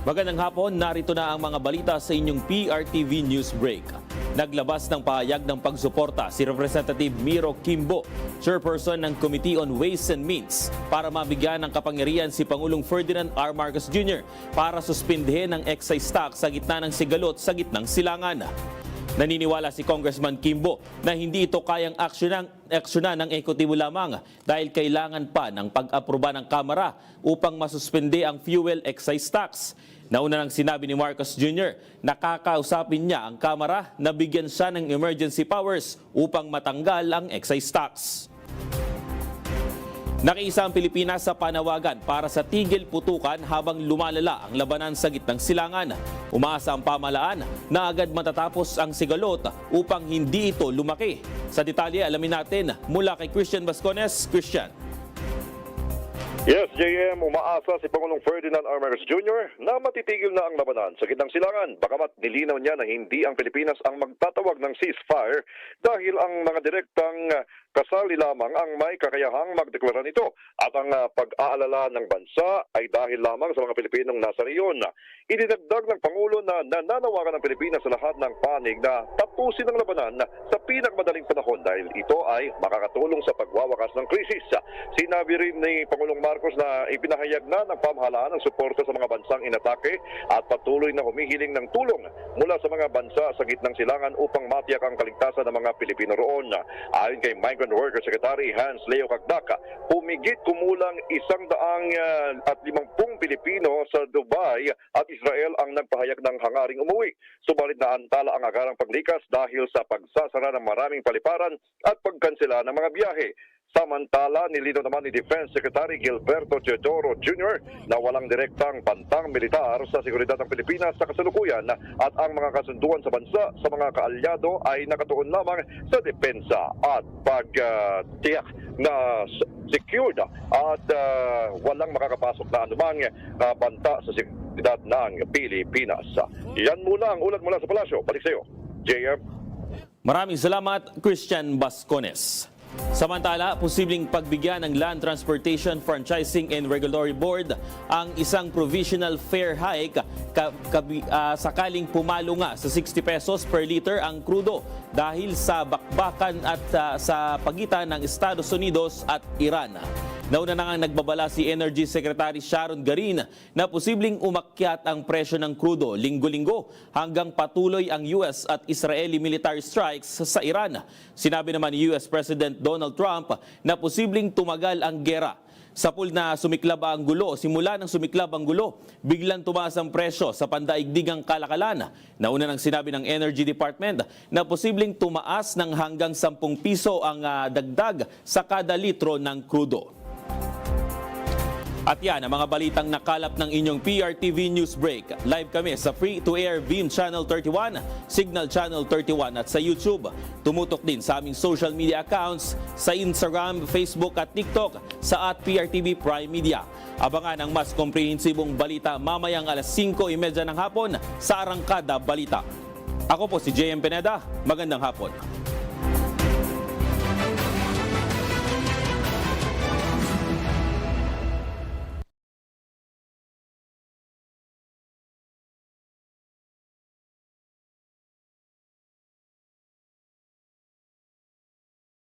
Magandang hapon, narito na ang mga balita sa inyong PRTV News Break. Naglabas ng pahayag ng pagsuporta si Representative Miro Kimbo, chairperson ng Committee on Ways and Means, para mabigyan ng kapangyarihan si Pangulong Ferdinand R. Marcos Jr. para suspindihin ang excise tax sa gitna ng sigalot sa gitnang silangan. Naniniwala si Congressman Kimbo na hindi ito kayang aksyonan ng ekutibo lamang dahil kailangan pa ng pag-aproba ng Kamara upang masuspende ang fuel excise tax. Nauna nang sinabi ni Marcos Jr. na kakausapin niya ang Kamara na bigyan siya ng emergency powers upang matanggal ang excise tax. Nakiisa ang Pilipinas sa panawagan para sa tigil putukan habang lumalala ang labanan sa gitnang silangan. Umaasa ang pamahalaan na agad matatapos ang sigalot upang hindi ito lumaki. Sa detalye, alamin natin mula kay Christian Bascones. Christian. Yes, JM, umaasa si Pangulong Ferdinand R. Marcos Jr. na matitigil na ang labanan sa gitnang silangan. Bagamat nilinaw niya na hindi ang Pilipinas ang magtatawag ng ceasefire dahil ang mga direktang kasali lamang ang may kakayahang magdeklara nito. At ang pag-aalala ng bansa ay dahil lamang sa mga Pilipinong nasa riyon. Idinagdag ng Pangulo na nananawagan ng Pilipinas sa lahat ng panig na tapusin ang labanan sa pinakmadaling panahon dahil ito ay makakatulong sa pagwawakas ng krisis. Sinabi rin ni Pangulong Marcos na ipinahayag na ng pamahalaan ang suporta sa mga bansang inatake at patuloy na humihiling ng tulong mula sa mga bansa sa gitnang silangan upang matiyak ang kaligtasan ng mga Pilipino roon. Ayon kay Migrant Worker Secretary Hans Leo Cagdaca, humigit kumulang 150 Pilipino sa Dubai at Israel ang nagpahayag ng hangaring umuwi. Subalit naantala ang agarang paglikas dahil sa pagsasara ng maraming paliparan at pagkansela ng mga biyahe. Samantala, nilinaw naman ni Defense Secretary Gilberto Teodoro Jr. na walang direktang bantang militar sa seguridad ng Pilipinas sa kasalukuyan at ang mga kasunduan sa bansa sa mga kaalyado ay nakatuon lamang sa depensa at pagtiyak na secured at walang makakapasok na anumang banta sa seguridad ng Pilipinas. Yan muna ang ulat mula sa palasyo. Balik sa iyo, JM. Maraming salamat, Christian Bascones. Samantala, posibleng pagbigyan ng Land Transportation Franchising and Regulatory Board ang isang provisional fare hike sakaling pumalo nga sa 60 pesos per liter ang krudo dahil sa bakbakan at sa pagitan ng Estados Unidos at Iran. Nauna na nga nagbabala si Energy Secretary Sharon Garin na posibleng umakyat ang presyo ng krudo linggo-linggo hanggang patuloy ang US at Israeli military strikes sa Iran. Sinabi naman ni US President Donald Trump na posibleng tumagal ang gera. Sa pool na sumiklab ang gulo, simula ng sumiklab ang gulo, biglang tumaas ang presyo sa pandaigdigang kalakalan. Nauna nang sinabi ng Energy Department na posibleng tumaas ng hanggang 10 piso ang dagdag sa kada litro ng krudo. At yan ang mga balitang nakalap ng inyong PRTV News Break. Live kami sa free-to-air Beam Channel 31, Signal Channel 31 at sa YouTube. Tumutok din sa aming social media accounts sa Instagram, Facebook at TikTok sa @PRTV Prime Media. Abangan ang mas komprehensibong balita mamayang alas 5:30 ng hapon sa Arangkada Balita. Ako po si JM Pineda. Magandang hapon.